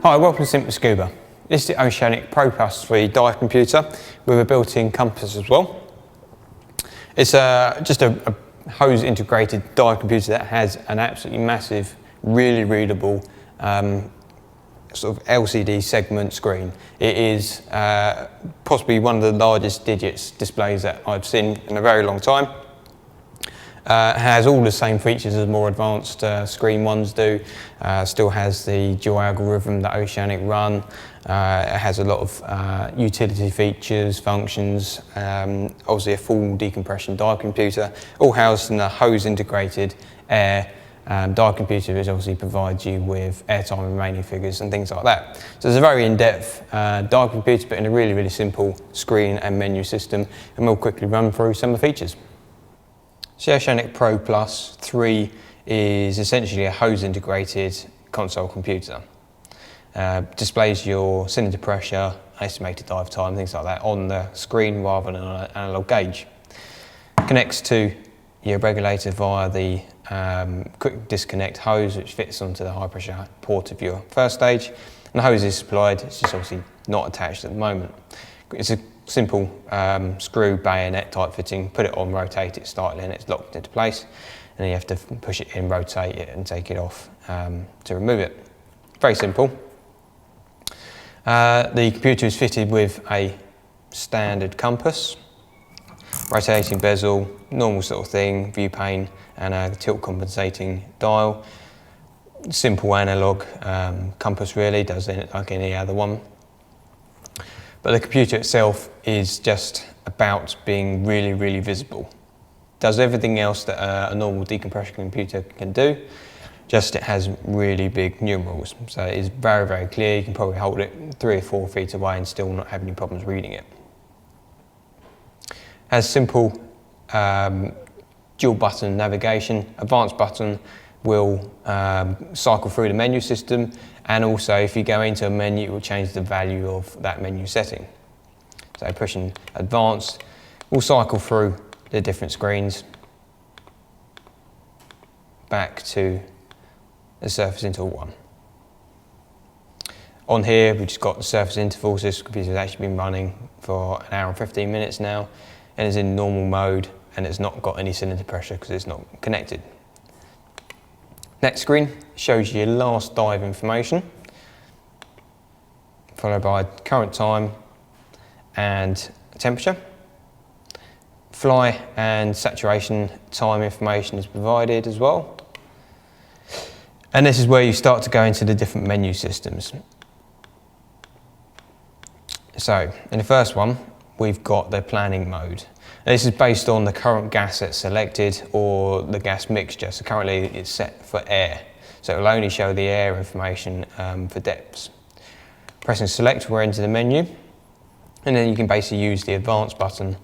Hi, welcome to Simply Scuba. This is the Oceanic Pro Plus 3 dive computer with a built-in compass as well. It's just a hose integrated dive computer that has an absolutely massive, really readable sort of LCD segment screen. It is possibly one of the largest digits displays that I've seen in a very long time. It has all the same features as more advanced screen ones do. Still has the dual algorithm, the Oceanic run. It has a lot of utility features, functions, obviously a full decompression dive computer, all housed in a hose integrated air dive computer, which obviously provides you with airtime remaining figures and things like that. So it's a very in-depth dive computer, but in a really, really simple screen and menu system, and we'll quickly run through some of the features. So the Oceanic Pro Plus 3 is essentially a hose integrated console computer. Displays your cylinder pressure, estimated dive time, things like that on the screen rather than on an analog gauge. Connects to your regulator via the quick disconnect hose, which fits onto the high pressure port of your first stage. And the hose is supplied, it's just obviously not attached at the moment. It's a simple screw bayonet type fitting, put it on, rotate it slightly and it's locked into place, and then you have to push it in, rotate it and take it off to remove it. Very simple. The computer is fitted with a standard compass, rotating bezel, normal sort of thing, view pane and a tilt compensating dial. Simple analog compass really, does it like any other one. But the computer itself is just about being really, really visible. Does everything else that a normal decompression computer can do, just it has really big numerals. So it is very, very clear. You can probably hold it 3 or 4 feet away and still not have any problems reading it. Has simple dual button navigation. Advanced button will cycle through the menu system, and also if you go into a menu it will change the value of that menu setting. So pushing advanced will cycle through the different screens back to the surface interval 1. On here we've just got the surface intervals. This computer has actually been running for an hour and 15 minutes now and is in normal mode, and it's not got any cylinder pressure because it's not connected. Next screen shows you your last dive information, followed by current time and temperature. Fly and saturation time information is provided as well. And this is where you start to go into the different menu systems. So in the first one, we've got the planning mode. This is based on the current gas that's selected or the gas mixture. So currently it's set for air. So it will only show the air information for depths. Pressing select, we're into the menu. And then you can basically use the advanced button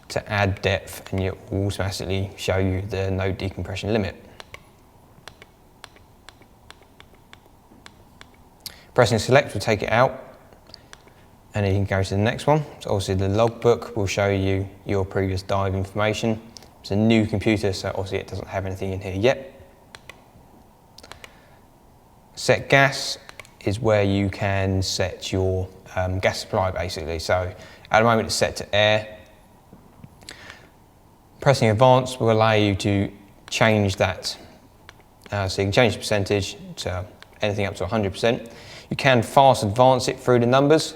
to add depth, and it will automatically show you the no decompression limit. Pressing select will take it out, and then you can go to the next one. So obviously the logbook will show you your previous dive information. It's a new computer, so obviously it doesn't have anything in here yet. Set gas is where you can set your gas supply basically. So at the moment it's set to air. Pressing advanced will allow you to change that. So you can change the percentage to anything up to 100%. You can fast advance it through the numbers,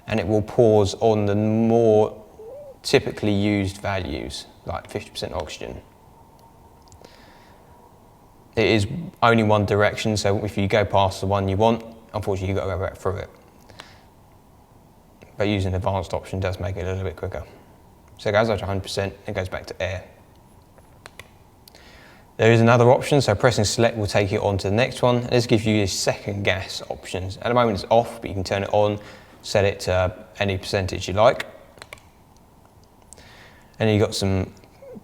and it will pause on the more typically used values, like 50% oxygen. It is only one direction, so if you go past the one you want, unfortunately you've got to go back through it. But using the advanced option does make it a little bit quicker. So it goes up to 100%, it goes back to air. There is another option, so pressing select will take it on to the next one. This gives you your second gas options. At the moment it's off, but you can turn it on, set it to any percentage you like. And then you've got some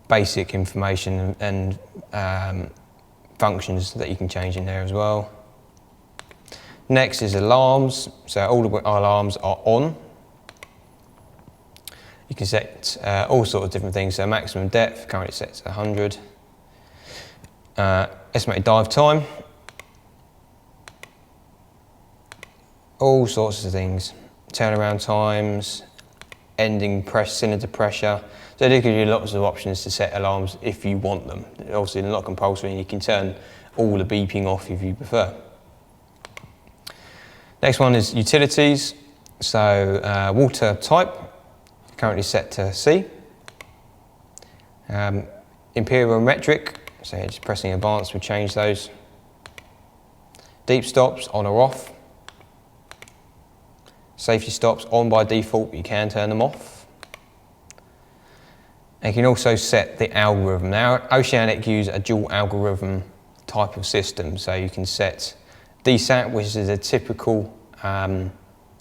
basic information and functions that you can change in there as well. Next is alarms. So all the alarms are on. You can set all sorts of different things. So maximum depth, currently set to 100. Estimated dive time. all sorts of things. Turnaround times, ending cylinder pressure. So they give you lots of options to set alarms if you want them. Obviously they're not compulsory and you can turn all the beeping off if you prefer. Next one is utilities. So water type, currently set to C. Imperial metric, so just pressing advanced will change those. Deep stops, on or off. Safety stops, on by default, you can turn them off. And you can also set the algorithm. Now, Oceanic use a dual algorithm type of system, so you can set DSAT, which is a typical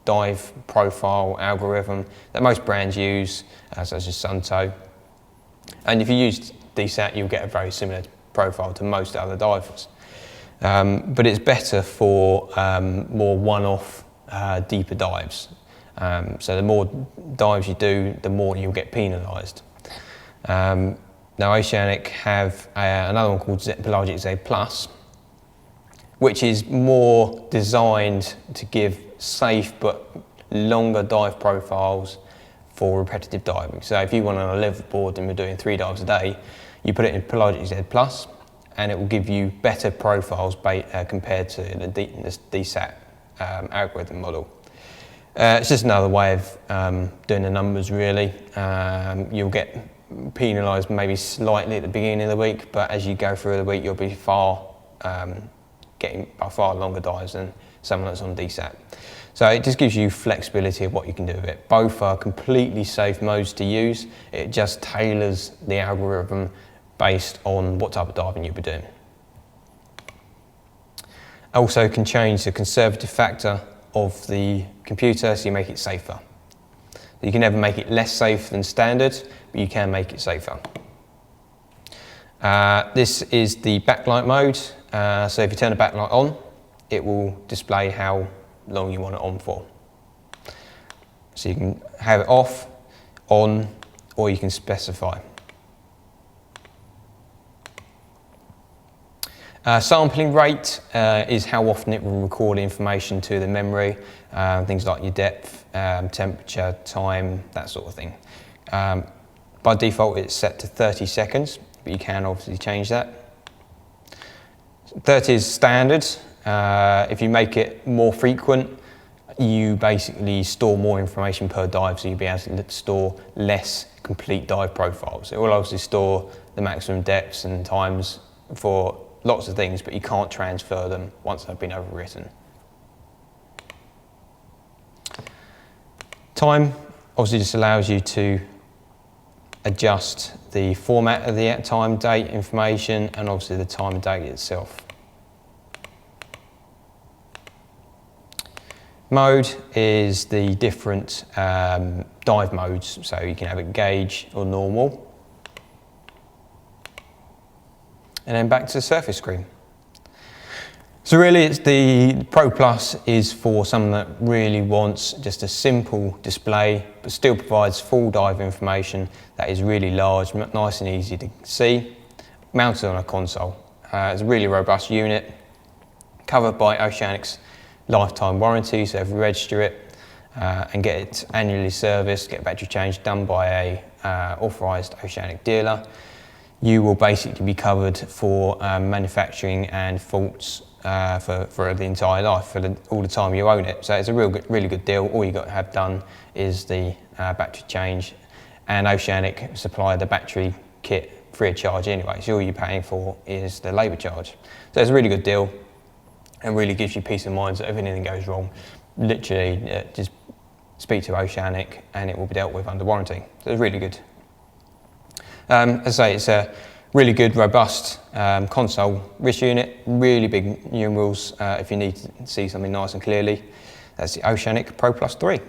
dive profile algorithm that most brands use, such as Suntow. And if you use DSAT, you'll get a very similar profile to most other divers. But it's better for more one-off, deeper dives. So the more dives you do, the more you'll get penalised. Now Oceanic have another one called Backlight Z Plus, which is more designed to give safe but longer dive profiles for repetitive diving. So if you went on a liveaboard and we're doing 3 dives a day, you put it in Backlight Z Plus and it will give you better profiles compared to the DSAT algorithm model. It's just another way of doing the numbers really. You'll get penalised maybe slightly at the beginning of the week, but as you go through the week you'll be getting by far longer dives than someone that's on DSAT. So it just gives you flexibility of what you can do with it. Both are completely safe modes to use. It just tailors the algorithm based on what type of diving you'll be doing. Also can change the conservative factor of the computer so you make it safer. You can never make it less safe than standard, but you can make it safer. This is the backlight mode. So if you turn the backlight on, it will display how long you want it on for. So you can have it off, on, or you can specify. Sampling rate is how often it will record information to the memory, things like your depth, temperature, time, that sort of thing. By default it's set to 30 seconds, but you can obviously change that. 30 is standard. If you make it more frequent, you basically store more information per dive, so you'll be able to store less complete dive profiles. It will obviously store the maximum depths and times for lots of things, but you can't transfer them once they've been overwritten. Time obviously just allows you to adjust the format of the time, date information, and obviously the time and date itself. Mode is the different dive modes, so you can have it gauge or normal. And then back to the surface screen. So really the Pro Plus is for someone that really wants just a simple display, but still provides full dive information that is really large, nice and easy to see, mounted on a console. It's a really robust unit, covered by Oceanic's lifetime warranty, so if you register it and get it annually serviced, get battery change done by a authorised Oceanic dealer, you will basically be covered for manufacturing and faults for the entire life, for all the time you own it. So it's a really good deal. All you got to have done is the battery change, and Oceanic supply the battery kit free of charge anyway, so all you're paying for is the labour charge. So it's a really good deal and really gives you peace of mind that if anything goes wrong, literally just speak to Oceanic and it will be dealt with under warranty. So it's really good. As I say, it's a really good, robust console wrist unit, really big numerals if you need to see something nice and clearly. That's the Oceanic Pro Plus 3.